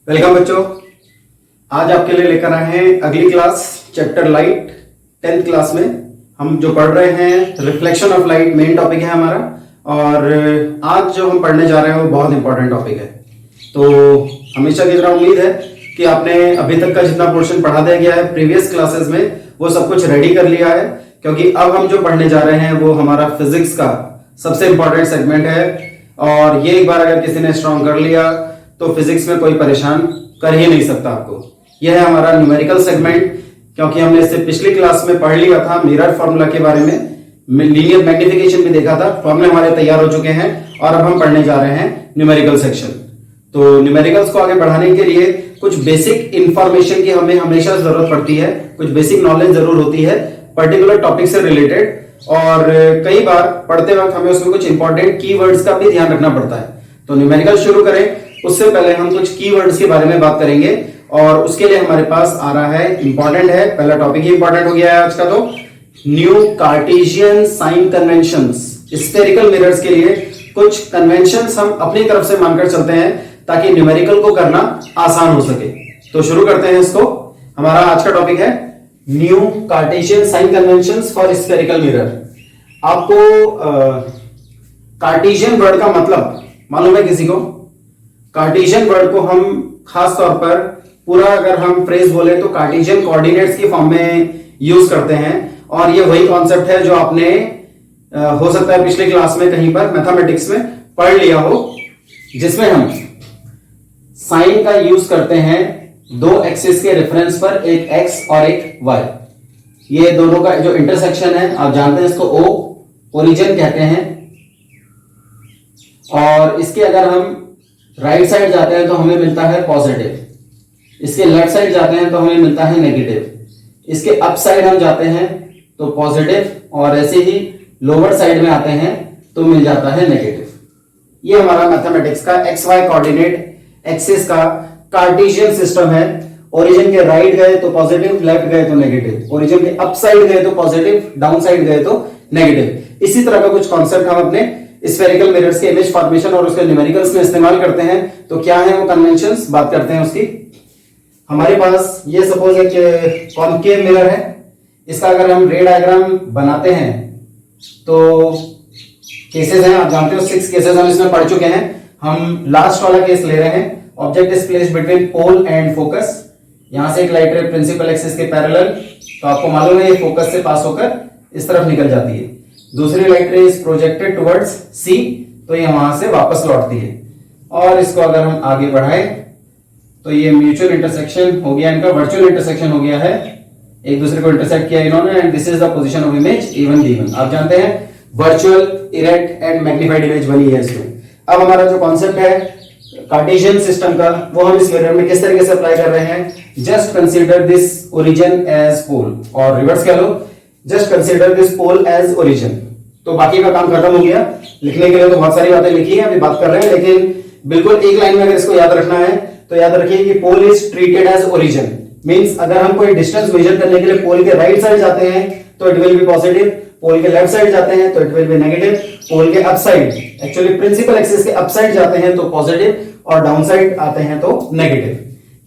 Welcome बच्चों। आज आपके लिए लेकर आए हैं अगली class chapter light 10th class में हम जो पढ़ रहे हैं reflection of light main topic है हमारा। और आज जो हम पढ़ने जा रहे हैं वो बहुत इंपॉर्टेंट टॉपिक है। तो हमेशा की तरह उम्मीद है कि आपने अभी तक का जितना पोर्शन पढ़ा दिया गया है प्रीवियस क्लासेस में वो सब कुछ रेडी कर लिया है, क्योंकि अब हम जो पढ़ने जा रहे हैं वो हमारा फिजिक्स का सबसे इंपॉर्टेंट सेगमेंट है। और ये एक बार अगर किसी ने स्ट्रॉन्ग कर लिया तो फिजिक्स में कोई परेशान कर ही नहीं सकता आपको। यह है हमारा न्यूमेरिकल सेगमेंट, क्योंकि हमने इससे पिछली क्लास में पढ़ लिया था मिरर फॉर्मूला के बारे में, लीनियर मैग्निफिकेशन भी देखा था, फॉर्मूले हमारे तैयार हो चुके हैं और अब हम पढ़ने जा रहे हैं न्यूमेरिकल सेक्शन। तो न्यूमेरिकल्स को आगे बढ़ाने के लिए कुछ बेसिक इंफॉर्मेशन की हमें हमेशा जरूरत पड़ती है, कुछ बेसिक नॉलेज जरूर होती है पर्टिकुलर टॉपिक से रिलेटेड। और कई बार पढ़ते वक्त हमें उसमें कुछ इंपॉर्टेंट कीवर्ड्स का भी ध्यान रखना पड़ता है। तो न्यूमेरिकल शुरू करें उससे पहले हम कुछ कीवर्ड्स के बारे में बात करेंगे, और उसके लिए हमारे पास आ रहा है इंपॉर्टेंट है, पहला टॉपिक ही इंपॉर्टेंट हो गया है आज का। तो new Cartesian sign conventions, spherical mirrors के लिए कुछ कन्वेंशंस हम अपनी तरफ से मानकर चलते हैं ताकि न्यूमेरिकल को करना आसान हो सके। तो शुरू करते हैं इसको। हमारा आज का टॉपिक है new Cartesian sign conventions for spherical mirror. आपको कार्टेशियन वर्ड का मतलब मालूम है किसी को? कार्टेशियन वर्ड को हम खास तौर पर पूरा अगर हम फ्रेज बोले तो कार्टेशियन कोऑर्डिनेट्स की फॉर्म में यूज करते हैं। और ये वही कॉन्सेप्ट है जो आपने हो सकता है पिछले क्लास में कहीं पर मैथमेटिक्स में पढ़ लिया हो, जिसमें हम साइन का यूज करते हैं दो एक्सिस के रेफरेंस पर, एक एक्स और एक वाई। ये दोनों का जो इंटरसेक्शन है आप जानते हैं, इसको ओ ओरिजिन कहते हैं। और इसके अगर हम राइट साइड जाते हैं तो हमें मिलता है पॉजिटिव, इसके लेफ्ट साइड जाते हैं तो हमें मिलता है नेगेटिव, इसके अप साइड हम जाते हैं तो पॉजिटिव, और ऐसे ही लोअर साइड में आते हैं तो मिल जाता है नेगेटिव। ये हमारा मैथमेटिक्स का एक्स वाई कोऑर्डिनेट एक्सिस का कार्टेशियन सिस्टम है। ओरिजिन के राइट गए तो पॉजिटिव, लेफ्ट गए तो नेगेटिव, ओरिजिन के अप साइड गए तो पॉजिटिव, डाउन साइड गए तो नेगेटिव। इसी तरह का कुछ कॉन्सेप्ट हम अपने स्फेरिकल मिरर्स के इमेज फॉर्मेशन और उसके न्यूमेरिकल्स में इस्तेमाल करते हैं। तो क्या है वो कन्वेंशंस, बात करते हैं उसकी। हमारे पास ये सपोज एक कॉनकेव मिरर है, इसका अगर हम रे डायग्राम बनाते हैं तो केसेस हैं, आप जानते हो 6 केसेस हम इसमें पढ़ चुके हैं। हम लास्ट वाला केस ले रहे हैं, object is placed between pole and focus. यहां से एक लाइट रे प्रिंसिपल एक्सिस के पैरेलल, तो आपको मालूम है ये फोकस से पास होकर इस तरफ निकल जाती है। दूसरी लाइट रे इज प्रोजेक्टेड टुवर्ड्स सी, तो ये वहां से वापस लौटती है। और इसको अगर हम आगे बढ़ाएं तो ये म्यूचुअल इंटरसेक्शन हो गया, इनका वर्चुअल इंटरसेक्शन हो गया है, एक दूसरे को इंटरसेक्ट किया इन्होंने, and this is the position of image A1 B1। आप जानते हैं virtual erect and magnified image बनी है इसमें। अब हमारा जो कॉन्सेप्ट है कार्टेशियन सिस्टम का वो हम इस मिरर में किस तरीके से अप्लाई कर रहे हैं। Just consider this origin as pole, और रिवर्स कह लो, just consider this pole as origin. तो बाकी का काम खत्म हो गया। लिखने के लिए तो बहुत सारी बातें लिखी हैं, अभी बात कर रहे हैं, लेकिन बिल्कुल एक लाइन में अगर इसको याद रखना है तो याद रखिए कि pole is treated as origin. Means अगर हम कोई डिस्टेंस मेजर करने के लिए पोल के राइट साइड जाते हैं तो it will be positive, pole के लेफ्ट साइड जाते हैं तो it will be negative, pole के up side actually principal axis के अप साइड जाते हैं तो पॉजिटिव, और डाउन साइड आते हैं तो नेगेटिव।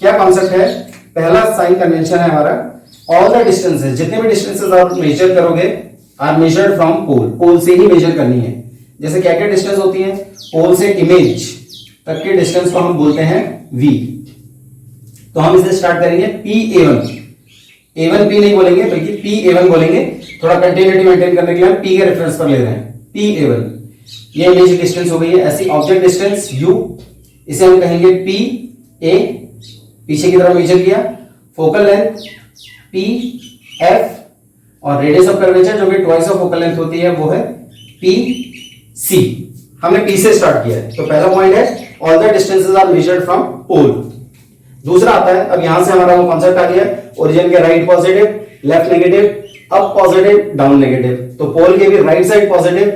क्या कॉन्सेप्ट है? पहला साइन कन्वेंशन है हमारा, ऑल द डिस्टेंसेस, जितने भी डिस्टेंसेस आप मेजर करोगे आर मेजर्ड फ्रॉम पोल, पोल से ही मेजर करनी है। जैसे क्या क्या डिस्टेंस होती है, पोल से इमेज तक के डिस्टेंस को हम बोलते हैं v। तो हम इसे स्टार्ट करेंगे PA1, A1 P नहीं बोलेंगे बल्कि PA1 बोलेंगे, थोड़ा कंटिन्यूटी मेंटेन करने के लिए हम P के रेफरेंस पर ले रहे हैं, PA1। ये इमेज डिस्टेंस हो गई है। ऐसी ऑब्जेक्ट डिस्टेंस U, इसे हम कहेंगे PA, पीछे की तरफ मेजर किया। फोकल लेंथ PF, और रेडियस ऑफ कर्वेचर जो कि ट्वाइस ऑफ फोकल लेंथ होती है वो है PC। हमने P से स्टार्ट किया है, तो पहला पॉइंट है all the distances are measured from pole. दूसरा आता है, अब यहां से हमारा वो कॉन्सेप्ट आ गया, ओरिजिन के right positive, left negative, up positive, down negative. तो पोल के भी right side positive,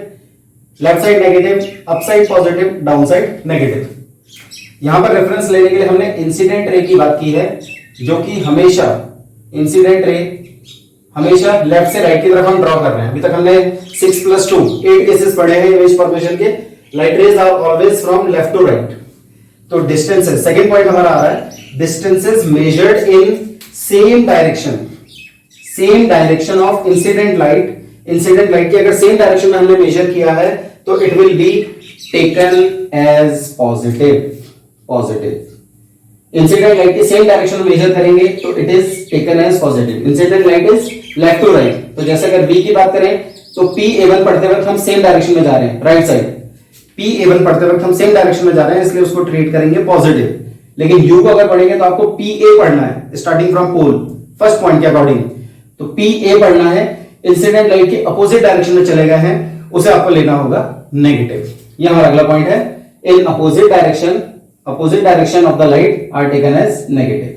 left side negative, up side positive, down side negative. यहां पर रेफरेंस लेने के लिए हमने इंसिडेंट रे की बात की है, जो कि हमेशा इंसिडेंट रे हमेशा लेफ्ट से राइट की तरफ हम ड्रॉ कर रहे हैं। अभी तक हमने 6+2 8 केसेस पढ़े हैं इमेज फॉर्मेशन के। Light rays are always from left to right. तो डिस्टेंसेस, सेकंड पॉइंट हमारा आ रहा है distances measured in same direction, same direction of incident light. Incident light की अगर सेम डायरेक्शन में हमने मेजर किया है तो it will be taken as positive. Positive incident light की सेम डायरेक्शन में मेजर करेंगे तो it is taken as positive. Incident light is left to right, तो जैसे अगर बी की बात करें तो पी ए1 पढ़ते वक्त हम सेम डायरेक्शन में जा रहे हैं, राइट साइड। पी ए1 पढ़ते वक्त हम सेम डायरेक्शन में जा रहे हैं, इसलिए उसको ट्रीट करेंगे पॉजिटिव। लेकिन यू को अगर पढ़ेंगे तो आपको पी ए पढ़ना है starting from pole, first point के अकॉर्डिंग। तो पी ए पढ़ना है, इंसिडेंट लाइट के अपोजिट डायरेक्शन में चले गए हैं, उसे आपको लेना होगा नेगेटिव। ये हमारा अगला पॉइंट है, in opposite direction of the light are taken as negative.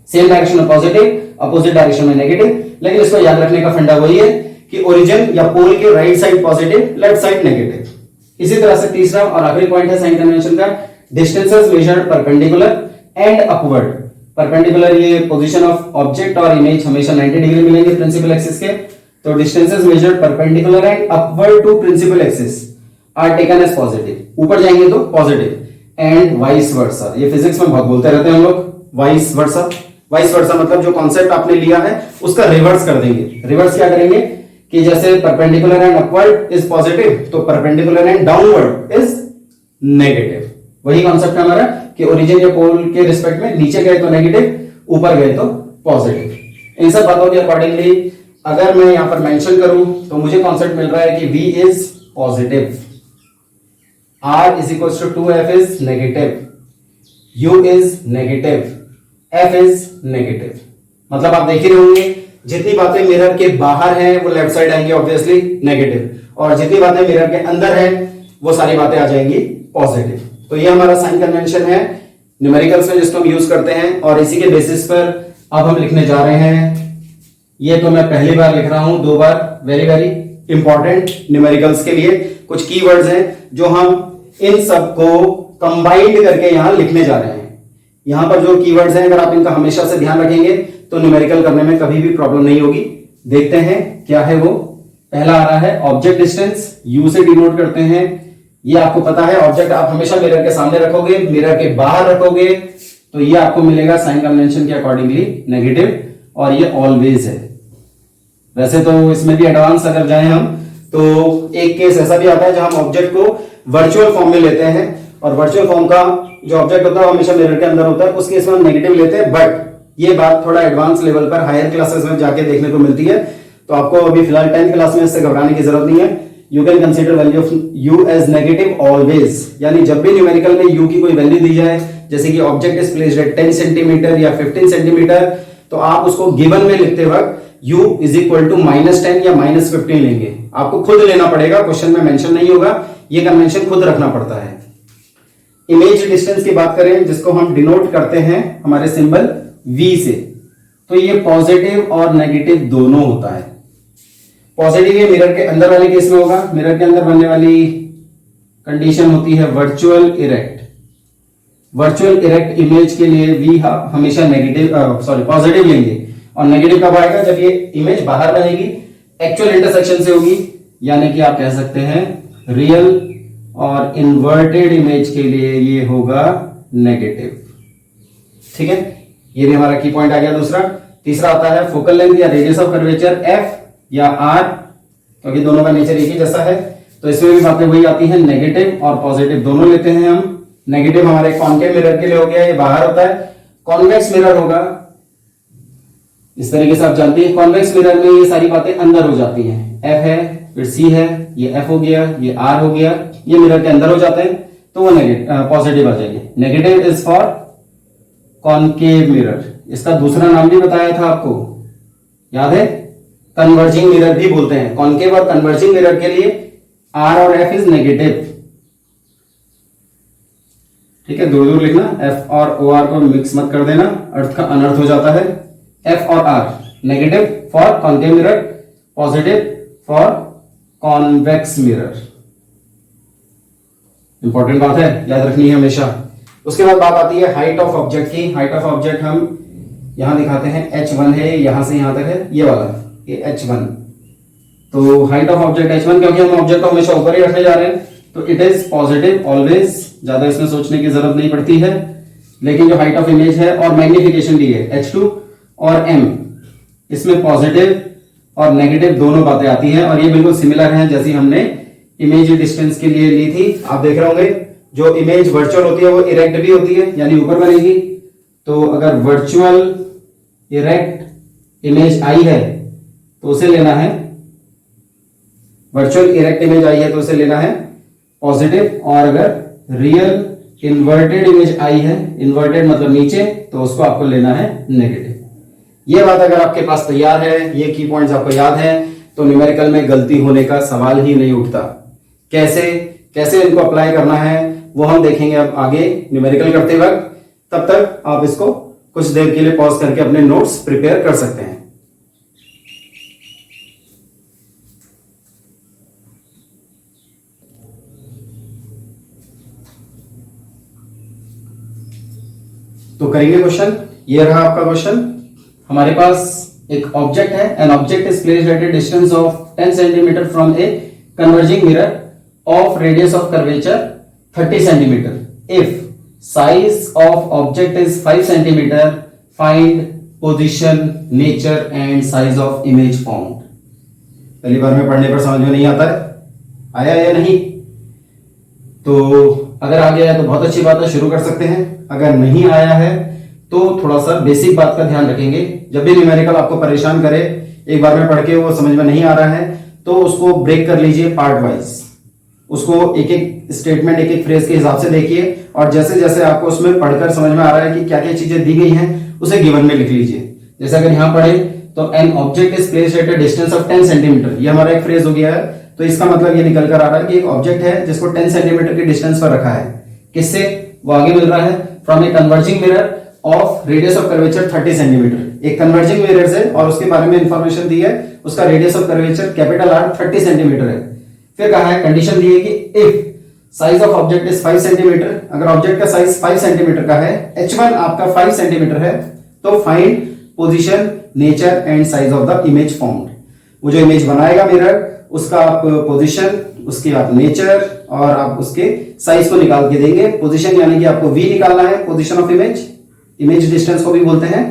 Same direction में पॉजिटिव, अपोजिट डायरेक्शन में नेगेटिव। लेकिन इसको याद रखने का फंडा वही है कि ओरिजिन या पोल के right side positive, left side negative. इसी तरह से तीसरा और आखिरी पॉइंट है साइन कन्वेंशन का, distances measured perpendicular and upward. Perpendicular ये पोजीशन ऑफ ऑब्जेक्ट और इमेज हमेशा 90 डिग्री मिलेंगे प्रिंसिपल एक्सिस के, तो distances measured perpendicular and upward to principal axis are taken as positive. ऊपर जाएंगे तो पॉजिटिव, एंड वाइस वर्सा। ये फिजिक्स में बहुत बोलते रहते हैं हम लोग, वाइस वर्सा। वाइस वर्सा मतलब जो कॉन्सेप्ट आपने लिया है उसका रिवर्स कर देंगे। रिवर्स क्या करेंगे कि जैसे perpendicular and upward is positive तो perpendicular and downward is negative. वही कॉन्सेप्ट है हमारा कि ओरिजिन या पोल के रिस्पेक्ट में नीचे गए तो नेगेटिव, ऊपर गए तो पॉजिटिव। इन सब बातों के अकॉर्डिंगली अगर मैं यहां पर मेंशन करूं तो मुझे कॉन्सेप्ट मिल रहा है कि V is positive, R is equal to 2F is negative, U is negative, F is negative. मतलब आप देख ही रहे होंगे जितनी बातें मिरर के बाहर हैं वो लेफ्ट साइड आएंगी ऑब्वियसली नेगेटिव, और जितनी बातें मिरर के अंदर हैं वो सारी बातें आ जाएंगी पॉजिटिव। तो ये हमारा साइन कन्वेंशन है न्यूमेरिकल्स में जिसको हम यूज करते हैं, और इसी के बेसिस पर अब हम लिखने जा रहे हैं। ये तो मैं पहली बार लिख रहा हूं, 2 बार, वेरी वेरी इंपॉर्टेंट न्यूमेरिकल्स के लिए कुछ कीवर्ड्स हैं जो हम इन सबको कंबाइंड करके यहां लिखने जा रहे हैं। यहां पर जो कीवर्ड्स हैं अगर आप इनका हमेशा से ध्यान रखेंगे तो न्यूमेरिकल करने में कभी भी प्रॉब्लम नहीं होगी। देखते हैं क्या है वो। पहला आ रहा है ऑब्जेक्ट डिस्टेंस, यू से डिनोट करते हैं। ये आपको पता है, ऑब्जेक्ट आप हमेशा मिरर के सामने रखोगे, मिरर के बाहर रखोगे तो ये आपको मिलेगा साइन कन्वेंशन के अकॉर्डिंगली नेगेटिव, और ये ऑलवेज है। वैसे तो इसमें भी एडवांस अगर जाएं हम तो एक केस ऐसा भी आता है जहां हम ऑब्जेक्ट को वर्चुअल फॉर्म में लेते हैं, और वर्चुअल फॉर्म का जो ऑब्जेक्ट होता है वो हमेशा मिरर के अंदर होता है, उस केस में हम नेगेटिव लेते हैं। बट ये बात थोड़ा एडवांस लेवल पर हायर क्लासेस में जाके देखने को मिलती है, तो आपको अभी फिलहाल 10th क्लास में इससे घबराने की जरूरत नहीं है। You can consider value of U as negative always, यानी जब भी न्यूमेरिकल में यू की कोई वैल्यू दी जाए, जैसे कि object is placed at 10 centimetre या 15 सेंटीमीटर, तो आप उसको गिवन में लिखते वक्त u इज इक्वल टू -10 या -15 लेंगे। आपको खुद लेना पड़ेगा, क्वेश्चन में मेंशन नहीं होगा, ये कन्वेंशन खुद रखना पड़ता है। इमेज डिस्टेंस की बात करें जिसको हम डिनोट करते हैं हमारे सिंबल V से, तो ये पॉजिटिव और नेगेटिव दोनों होता है। पॉजिटिव ये मिरर के अंदर वाले केस में होगा, मिरर के अंदर बनने वाली कंडीशन होती है virtual erect. Virtual erect image के लिए V हमेशा पॉजिटिव लेंगे, और नेगेटिव कब आएगा जब ये इमेज बाहर बनेगी, एक्चुअल इंटरसेक्शन से होगी, यानी कि आप कह सकते हैं रियल और इन्वर्टेड इमेज के लिए ये होगा नेगेटिव। ठीक है, ये भी हमारा की पॉइंट आ गया। दूसरा, तीसरा आता है फोकल लेंथ या रेडियस ऑफ कर्वेचर F या R, क्योंकि दोनों का नेचर एक ही जैसा है, तो इसमें भी बातें वही आती हैं, नेगेटिव और पॉजिटिव दोनों लेते हैं हम। नेगेटिव हमारे कॉन्केव मिरर के लिए हो गया, ये बाहर होता है। कॉन्वेक्स मिरर होगा इस तरीके से, आप जानते हैं कॉन्वेक्स मिरर में ये सारी बातें अंदर हो जाती हैं। F है, फिर C है, ये F हो गया, ये R हो गया, ये मिरर के अंदर हो जाते हैं, तो वो पॉजिटिव आ जाएंगे। Negative is for concave mirror, इसका दूसरा नाम भी बताया था आपको, याद है, कन्वर्जिंग मिरर भी बोलते हैं। कॉन्केव और कन्वर्जिंग मिरर के लिए R और F इज नेगेटिव। ठीक है, दूर दूर लिखना, F और OR को मिक्स मत कर देना, अर्थ का अनर्थ हो जाता है। F और R negative for concave mirror, positive for convex mirror. Important बात है, याद रखनी है हमेशा। उसके बाद बात आती है हाइट ऑफ ऑब्जेक्ट की। हाइट ऑफ ऑब्जेक्ट हम यहां दिखाते हैं, h1 है, यहां से यहां तक है, ये वाला, ये h1। तो हाइट ऑफ ऑब्जेक्ट h1, क्योंकि हम ऑब्जेक्ट को हमेशा ऊपर ही रखने जा रहे हैं, तो इट इज पॉजिटिव ऑलवेज, ज्यादा इसमें सोचने की जरूरत नहीं पड़ती है। लेकिन जो हाइट ऑफ इमेज है और मैग्निफिकेशन भी है H2 और M, इसमें पॉजिटिव और नेगेटिव दोनों बातें आती हैं और ये बिल्कुल सिमिलर हैं जैसी हमने इमेज डिस्टेंस के लिए ली थी। आप देख रहे होंगे जो इमेज वर्चुअल होती है वो इरेक्ट भी होती है, यानी ऊपर बनेगी। तो अगर वर्चुअल इरेक्ट इमेज आई है तो उसे लेना है, वर्चुअल इरेक्ट इमेज आई है तो उसे लेना है पॉजिटिव, और अगर रियल इन्वर्टेड इमेज आई है, इन्वर्टेड मतलब नीचे, तो उसको आपको लेना है नेगेटिव। ये बात अगर आपके पास तैयार है, ये की पॉइंट्स आपको याद है, तो न्यूमेरिकल में गलती होने का सवाल ही नहीं उठता। कैसे इनको अप्लाई करना है वो हम देखेंगे अब आगे न्यूमेरिकल करते वक्त। तब तक आप इसको कुछ देर के लिए पॉज करके अपने नोट्स प्रिपेयर कर सकते हैं। तो करेंगे क्वेश्चन। ये रहा आपका क्वेश्चन। हमारे पास एक ऑब्जेक्ट है, an object is placed at A distance of 10 centimetre from a converging mirror of radius of curvature 30 centimetre. If size of object is 5 centimetre, find position, nature and size of image found. पहली बार में पढ़ने पर समझ में नहीं आता है, आया या नहीं? तो अगर आ गया है तो बहुत अच्छी बात है, शुरू कर सकते हैं। अगर नहीं आया है तो थोड़ा सा बेसिक बात का ध्यान रखेंगे। जब भी न्यूमेरिकल आपको परेशान करे, एक बार में पढ़ के वो समझ में नहीं आ रहा है, तो उसको ब्रेक कर लीजिए पार्ट वाइज। उसको एक एक स्टेटमेंट, एक एक फ्रेज के हिसाब से देखिए, और जैसे जैसे आपको उसमें पढ़कर समझ में आ रहा है कि क्या क्या चीजें दी गई हैं, उसे गिवन में लिख लीजिए। जैसे अगर यहां पढ़े तो an object is placed at a distance of 10 centimetre, ये हमारा एक फ्रेज हो गया है। तो इसका मतलब ये निकल कर आ रहा है कि एक ऑब्जेक्ट है जिसको 10 सेंटीमीटर की डिस्टेंस पर रखा है। किससे? वो आगे मिल रहा है from a converging mirror of radius of curvature 30 centimetre. एक कन्वर्जिंग मिरर से, और उसके बारे में इंफॉर्मेशन दी है, उसका radius of curvature capital R 30 centimetre है। फिर कहा है, कंडीशन दी है कि if size of object is 5 centimetre, अगर ऑब्जेक्ट का साइज 5 सेंटीमीटर का है, H1 आपका 5 सेंटीमीटर है, तो find position, nature and size of the image found. वो जो इमेज बनाएगा मिरर, उसका आप पोजीशन, उसके आप नेचर और आप उसके साइज को निकाल के देंगे। पोजीशन यानी कि आपको V निकालना है, position of image, image distance को भी बोलते हैं।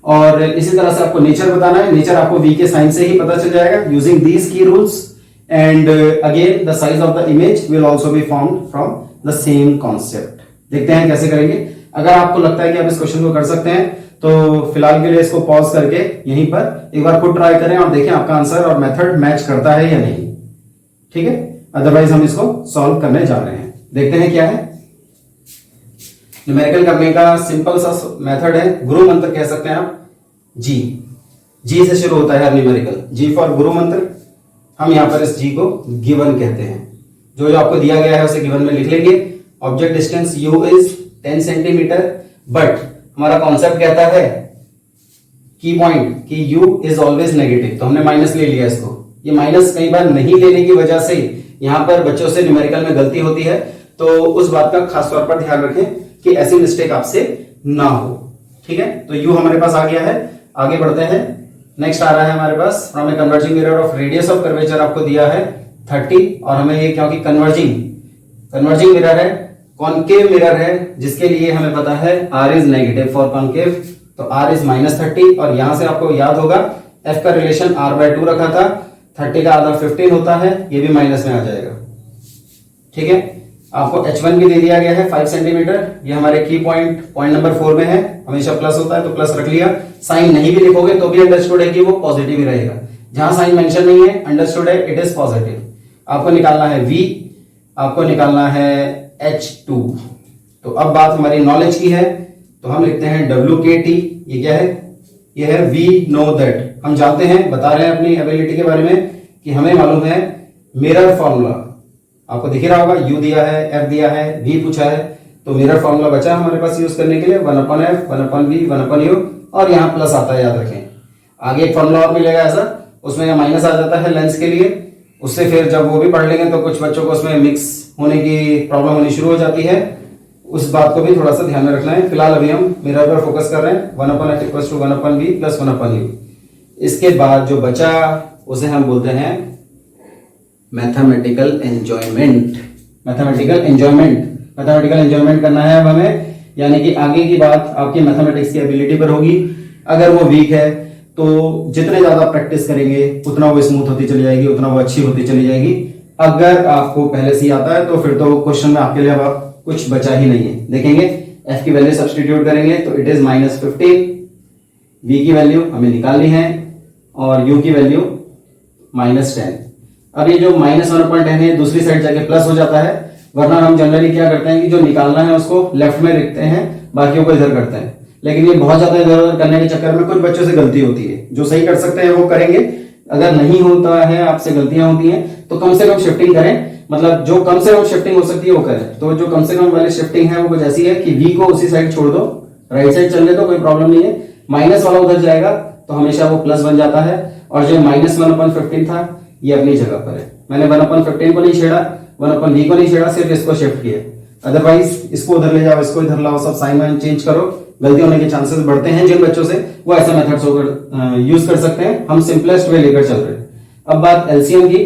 और इसी तरह से आपको नेचर बताना है, नेचर आपको V के साइन से ही पता चल जाएगा यूजिंग दीज की rules. And again the size of the image will also be found from the same concept. देखते हैं कैसे करेंगे। अगर आपको लगता है कि आप इस क्वेश्चन को कर सकते हैं तो फिलहाल के लिए इसको पॉज करके यहीं पर एक बार खुद ट्राई करें और देखें आपका आंसर और मेथड मैच करता है या नहीं। ठीक है, अदरवाइज हम इसको सॉल्व करने जा रहे हैं। देखते हैं क्या है। न्यूमेरिकल करने का सिंपल सा मेथड है, गुरु मंत्र कह सकते हैं आप। जी से शुरू होता है न्यूमेरिकल, जी फॉर गुरु मंत्र। हम यहां पर इस जी को गिवन कहते हैं। जो जो आपको दिया गया है उसे गिवन में लिख लेंगे। Object distance u is 10 centimetre, but हमारा कॉन्सेप्ट कहता है की पॉइंट कि u इज ऑलवेज नेगेटिव, तो हमने माइनस ले लिया इसको। ये माइनस कई बार नहीं लेने की वजह से यहां पर बच्चों से न्यूमेरिकल में गलती होती है, तो उस बात का खास तौर पर ध्यान रखें कि ऐसी मिस्टेक आपसे ना हो। ठीक है, तो u हमारे पास आ गया है। आगे बढ़ते हैं। नेक्स्ट आ रहा है हमारे पास from a converging mirror of radius of curvature आपको दिया है 30, और हमें ये क्योंकि कन्वर्जिंग मिरर है, कॉनकेव मिरर है, जिसके लिए हमें पता है R is negative for concave, तो R इज -30। और यहां से आपको याद होगा F का रिलेशन R/2 रखा था, 30 का आधा 15 होता है, ये भी माइनस में आ जाएगा। ठीक है, आपको H1 भी दे दिया गया है 5 सेंटीमीटर। ये हमारे की पॉइंट नंबर 4 में है, हमेशा प्लस होता है तो प्लस रख लिया। साइन नहीं भी लिखोगे तो भी अंडरस्टूड है कि वो पॉजिटिव ही रहेगा। जहां साइन मेंशन नहीं है, अंडरस्टूड है इट इज पॉजिटिव। आपको निकालना है V, आपको निकालना है H2। तो अब बात हमारी नॉलेज की है, तो हम लिखते हैं WKT। ये क्या है? ये है वी नो दैट। हम जानते हैं, बता रहे हैं अपनी एबिलिटी के बारे में कि हमें मालूम है मिरर फॉर्मूला। आपको दिख रहा होगा, U दिया है, F दिया है, V पूछा है, तो मिरर फॉर्मूला बचा हमारे पास यूज करने के लिए 1/f 1/v 1/u, और यहाँ प्लस आता है, याद रखें। आगे एक फॉर्मूला और मिलेगा ऐसा, उसमें यह माइनस आ जाता है लेंस के लिए। उससे फिर जब वो भी पढ़ लेंगे तो कुछ बच्चों को उसमें मिक्स होने की प्रॉब्लम होनी शुरू हो जाती है। उस बात को भी थोड़ा सा ध्यान में रखना है। फिलहाल अभी हम मिरर पर फोकस कर रहे हैं। 1/f equals to 1/v plus 1/u। इसके बाद जो बचा उसे हम बोलते हैं मैथमेटिकल एंजॉयमेंट। मैथमेटिकल एंजॉयमेंट करना है अब हमें, यानी कि आगे की बात आपकी मैथमेटिक्स की एबिलिटी पर होगी। अगर वो वीक है तो जितने ज्यादा प्रैक्टिस करेंगे उतना वो स्मूथ होती चली जाएगी, उतना वो अच्छी होती चली जाएगी। अगर आपको पहले से ही आता है तो फिर तो क्वेश्चन में आपके लिए अब कुछ बचा ही नहीं है। देखेंगे f की वैल्यू सब्स्टिट्यूट करेंगे तो इट इज -15, v की वैल्यू हमें निकालनी है और u की वैल्यू -10। अब ये जो -1/10 है दूसरी साइड जाके प्लस हो जाता है, वरना हम जनरली क्या करते हैं कि जो निकालना है उसको लेफ्ट में लिखते हैं, बाकियों को इधर करते हैं। लेकिन ये बहुत ज्यादा इधर उधर करने के चक्कर में कुछ बच्चों से गलती होती है। जो सही कर सकते हैं वो करेंगे, अगर नहीं होता है आपसे गलतियां होती हैं तो कम से कम शिफ्टिंग करें, मतलब जो कम से कम शिफ्टिंग हो सकती है वो करें। तो जो कम से कम वाली शिफ्टिंग है वो कुछ ऐसी है कि v को उसी साइड छोड़ दो, राइट साइड चलने दो, कोई प्रॉब्लम नहीं है। माइनस वाला उधर जाएगा तो हमेशा वो प्लस बन जाता है, और जो -1/15 था ये अपनी जगह पर है। मैंने 1/15 को नहीं छेड़ा, 1/v को नहीं छेड़ा, सिर्फ इसको शिफ्ट किया। अदरवाइज इसको उधर ले जाओ, इसको इधर लाओ, सब साइन वाइन चेंज करो, गलती होने के चांसेस बढ़ते हैं। जिन बच्चों से वो ऐसे मेथड्स होकर यूज कर सकते हैं, हम सिंपलेस्ट वे लेकर चल रहे हैं। अब बात एलसीएम की।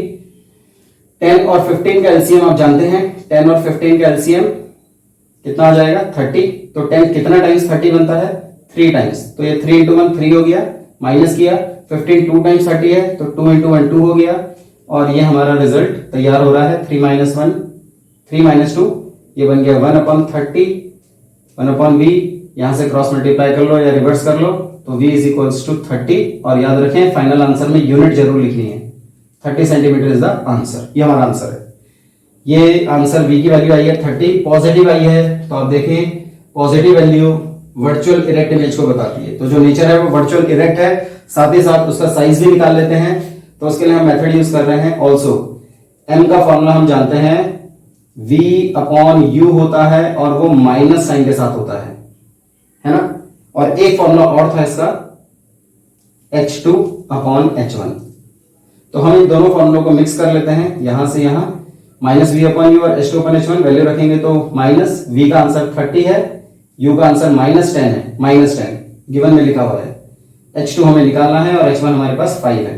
10 और 15 का एलसीएम आप जानते हैं, 10 और 15 का एलसीएम कितना आ जाएगा 30। तो 10 कितना टाइम्स 30 बनता है 3 टाइम्स, तो ये 3 × 1 3 हो गया, माइनस किया 15 2 टाइम्स 30 है तो 2 × 1 2 हो गया, और ये हमारा रिजल्ट तैयार हो रहा है 3 - 1 3 - 2, ये बन गया 1/30 1/v। यहां से क्रॉस मल्टीप्लाई कर लो या रिवर्स कर लो तो v = 30, और याद रखें फाइनल आंसर में यूनिट जरूर लिखनी है। 30 सेंटीमीटर इज द आंसर, ये हमारा आंसर है। ये आंसर v की वैल्यू आई है 30, पॉजिटिव आई है तो आप देखें positive value virtual erect image को बताती है। तो जो नेचर है वो वर्चुअल इरेक्ट है, साथ ही साथ उसका साइज भी निकाल लेते हैं। तो उसके लिए हम मेथड यूज कर रहे हैं ऑल्सो। m का फॉर्मूला हम जानते हैं v/u होता है और वो माइनस साइन के साथ होता है ना। और एक फॉर्मूला और था इसका h2/h1। तो हम इन दोनों फॉर्मूलों को मिक्स कर लेते हैं, यहां से यहां -v/u और h2/h1 वैल्यू रखेंगे तो -v का आंसर 30 है, u का आंसर -10 है, -10 गिवन में लिखा हुआ है। h2 हमें निकालना है और h1 हमारे पास 5 है,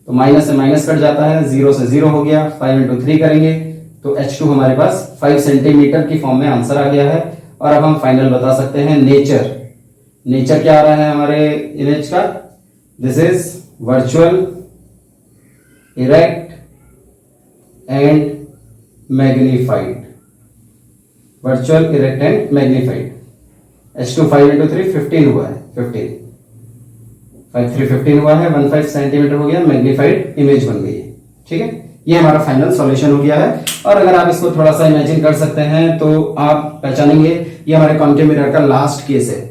तो माइनस से माइनस कट जाता है, 0 से 0 हो गया, 5 × 3 करेंगे तो h2 हमारे पास 5 सेंटीमीटर की फॉर्म में आंसर आ गया है। और अब हम फाइनल बता सकते हैं नेचर क्या आ रहा है हमारे इमेज का, this is virtual erect and magnified, virtual erect and magnified. h2 5 × 3 15 हुआ है, 15 5 3 15 हुआ है, 15 सेंटीमीटर हो गया, मैग्नीफाइड इमेज बन गई है। ठीक है, ये हमारा फाइनल सॉल्यूशन हो गया है। और अगर आप इसको थोड़ा सा इमेजिन कर सकते हैं तो आप पहचानेंगे ये हमारे कॉन्केव मिरर का लास्ट केस है।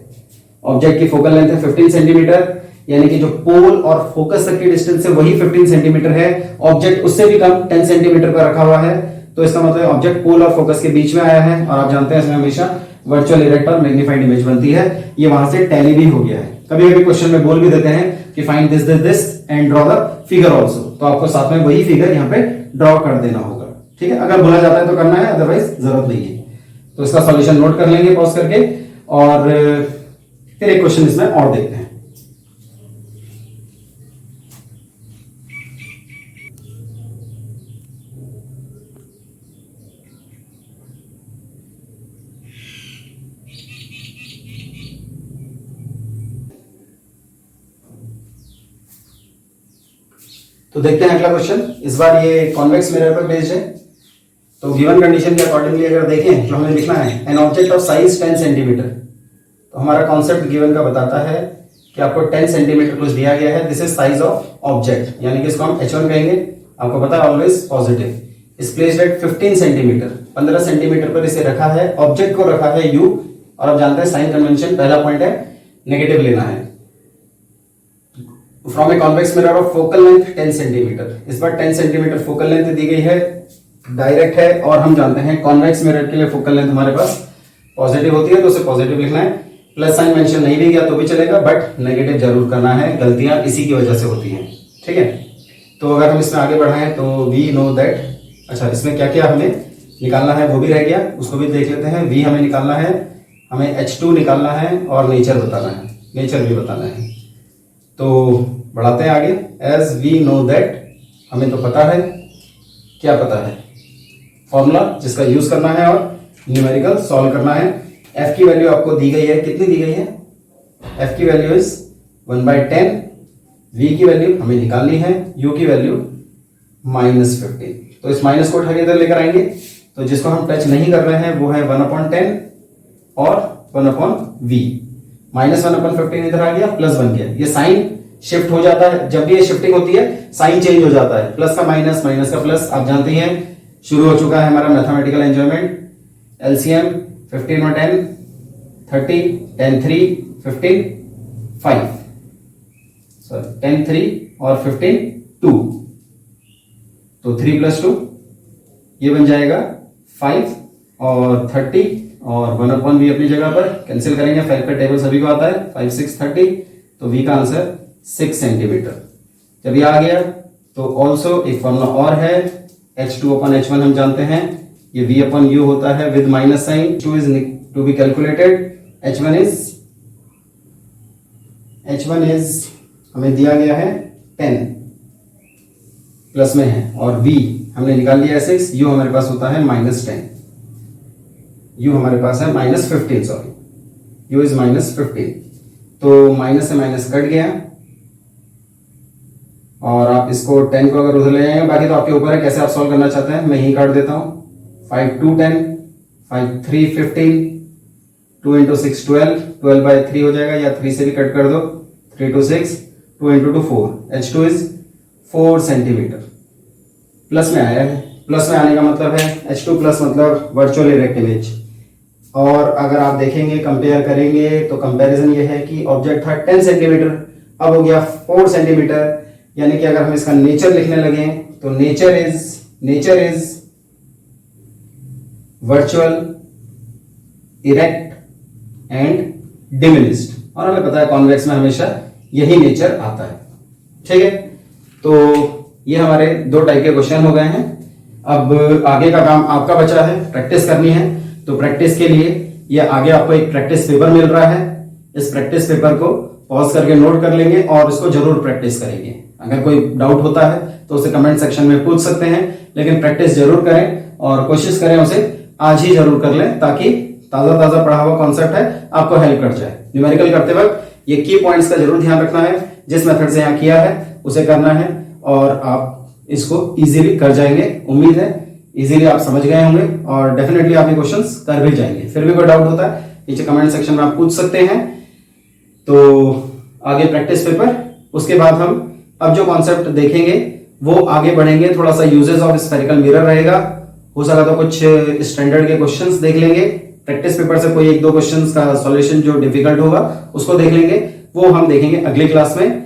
ऑब्जेक्ट की फोकल लेंथ है 15 सेंटीमीटर, यानी कि जो पोल और फोकस तक की डिस्टेंस है वही 15 सेंटीमीटर है। ऑब्जेक्ट उससे भी कम 10 सेंटीमीटर पर रखा हुआ है, तो इसका मतलब ऑब्जेक्ट पोल और फोकस के बीच में आया है। और आप जानते हैं इसमें हमेशा वर्चुअल इरेक्ट और मैग्नीफाइड इमेज बनती है। ये वहां से टैली भी हो गया है। कभी कभी क्वेश्चन में बोल भी देते हैं कि find this and draw the figure also, तो आपको साथ में वही फिगर यहाँ पे ड्रॉ कर देना होगा। ठीक है, अगर बोला जाता है तो करना है, अदरवाइज जरूरत नहीं है। तो इसका सॉल्यूशन नोट कर लेंगे पॉज करके, और फिर एक क्वेश्चन इसमें और देखते हैं। तो देखते हैं अगला क्वेश्चन। इस बार ये कॉन्वेक्स मिरर पर बेस्ड है। तो गिवन कंडीशन के अकॉर्डिंगली अगर देखें जो हमें लिखना है an object of size 10 centimetre, तो हमारा कॉन्सेप्ट गिवन का बताता है कि आपको 10 सेंटीमीटर कुछ दिया गया है। This is size of object, यानी कि इसको हम h1 कहेंगे। आपको पता है ऑलवेज पॉजिटिव। इस प्लेस्ड एट 15 सेंटीमीटर, 15 सेंटीमीटर पर इसे रखा है। ऑब्जेक्ट को रखा है u, और आप जानते हैं साइन कन्वेंशन पहला पॉइंट है नेगेटिव लेना है। From a convex mirror of focal length 10 centimetre, इस बार 10 सेंटीमीटर फोकल लेंथ दी गई है, डायरेक्ट है। और हम जानते हैं कॉन्वेक्स मिरर के लिए फोकल लेंथ हमारे पास पॉजिटिव होती है, तो उसे पॉजिटिव लिखना है। प्लस साइन मेंशन नहीं भी गया तो भी चलेगा, बट नेगेटिव जरूर करना है, गलतियां इसी की वजह से होती हैं। ठीक है, तो अगर हम इसमें आगे बढ़ाएं तो वी नो दैट, अच्छा इसमें क्या क्या हमें निकालना है वो भी रह गया, उसको भी देख लेते हैं। वी हमें निकालना है, हमें h2 निकालना है, और नेचर बताना है, नेचर भी बताना है। तो बढ़ाते हैं आगे। एज वी नो दैट, हमें तो पता है, क्या पता है, फॉर्मूला जिसका यूज करना है और न्यूमेरिकल सॉल्व करना है। f की वैल्यू आपको दी गई है, कितनी दी गई है? f की वैल्यू इज 1/10, v की वैल्यू हमें निकालनी है, u की वैल्यू -15। तो इस माइनस को उठा के इधर लेकर आएंगे, तो जिसको हम टच नहीं कर रहे हैं वो है 1/10 और 1/v। -1/15 इधर आ गया, प्लस बन गया। ये साइन शिफ्ट हो जाता है, जब भी ये शिफ्टिंग होती है साइन चेंज हो जाता है, प्लस का माइनस, माइनस का प्लस। आप जानते हैं शुरू हो चुका है हमारा मैथमेटिकल एंजॉयमेंट। एलसीएम 15 और 10 30, 10 3 15 5, सॉरी 10 3 और 15 2, तो 3 + 2 ये बन जाएगा 5 और 30 और 1/v अपनी जगह पर कैंसिल करेंगे। 5 का टेबल सभी को आता है, 5 6 30, तो v का आंसर 6 सेंटीमीटर। जब ये आ गया तो ऑल्सो एक फॉर्मूला और है, H2/H1 हम जानते हैं, ये V/U होता है with minus sign. H2 is to be calculated, H1 is हमें दिया गया है 10 प्लस में है, और V हमने निकाल लिया है 6, U हमारे पास होता है -10, U हमारे पास है -15, सॉरी U इज -15। तो माइनस से माइनस कट गया और आप इसको 10 को अगर उधर ले जाएंगे, बाकी तो आपके ऊपर है कैसे आप सॉल्व करना चाहते हैं। मैं यही काट देता हूं, 5 2 10, 5 3 15, 2 × 6 12, 12/3 हो जाएगा, या 3 से भी कट कर दो, 3 2 6, 2 × 2 4। H2 is 4 centimetre. प्लस में आया है, प्लस में आने का मतलब है H2 प्लस मतलब वर्चुअल इरेक्ट इमेज। और अगर आप देखेंगे कंपेयर करेंगे तो कंपैरिजन ये है कि ऑब्जेक्ट था 10 सेंटीमीटर, अब हो गया 4 सेंटीमीटर। यानी कि अगर हम इसका नेचर लिखने लगे तो nature is virtual erect and diminished, और हमें पता है कॉन्वेक्स में हमेशा यही नेचर आता है। ठीक है, तो ये हमारे 2 टाइप के क्वेश्चन हो गए हैं। अब आगे का काम आपका बचा है, प्रैक्टिस करनी है। तो प्रैक्टिस के लिए ये आगे आपको एक प्रैक्टिस पेपर मिल रहा है, इस प्रैक्टिस पेपर को पॉज करके नोट कर लेंगे और इसको जरूर प्रैक्टिस करेंगे। अगर कोई डाउट होता है तो उसे कमेंट सेक्शन में पूछ सकते हैं, लेकिन प्रैक्टिस जरूर करें और कोशिश करें उसे आज ही जरूर कर लें, ताकि ताजा पढ़ा हुआ कॉन्सेप्ट है आपको हेल्प कर जाए। न्यूमेरिकल करते वक्त ये की पॉइंट्स का जरूर ध्यान रखना है, जिस मेथड से यहाँ किया है उसे करना है और आप इसको इजीली कर जाएंगे। उम्मीद है इजीली आप समझ गए होंगे और डेफिनेटली आप ये क्वेश्चंस कर भी जाएंगे। फिर भी कोई डाउट होता है नीचे कमेंट सेक्शन में आप पूछ सकते हैं। तो आगे प्रैक्टिस पेपर, उसके बाद हम अब जो कॉन्सेप्ट देखेंगे वो आगे बढ़ेंगे। थोड़ा सा यूजेस ऑफ स्फेरिकल मिरर रहेगा, हो सका तो कुछ स्टैंडर्ड के क्वेश्चंस देख लेंगे। प्रैक्टिस पेपर से कोई 1-2 क्वेश्चंस का सॉल्यूशन जो डिफिकल्ट होगा उसको देख लेंगे, वो हम देखेंगे अगली क्लास में।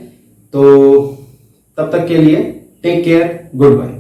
तो तब तक के लिए टेक केयर, गुड बाय।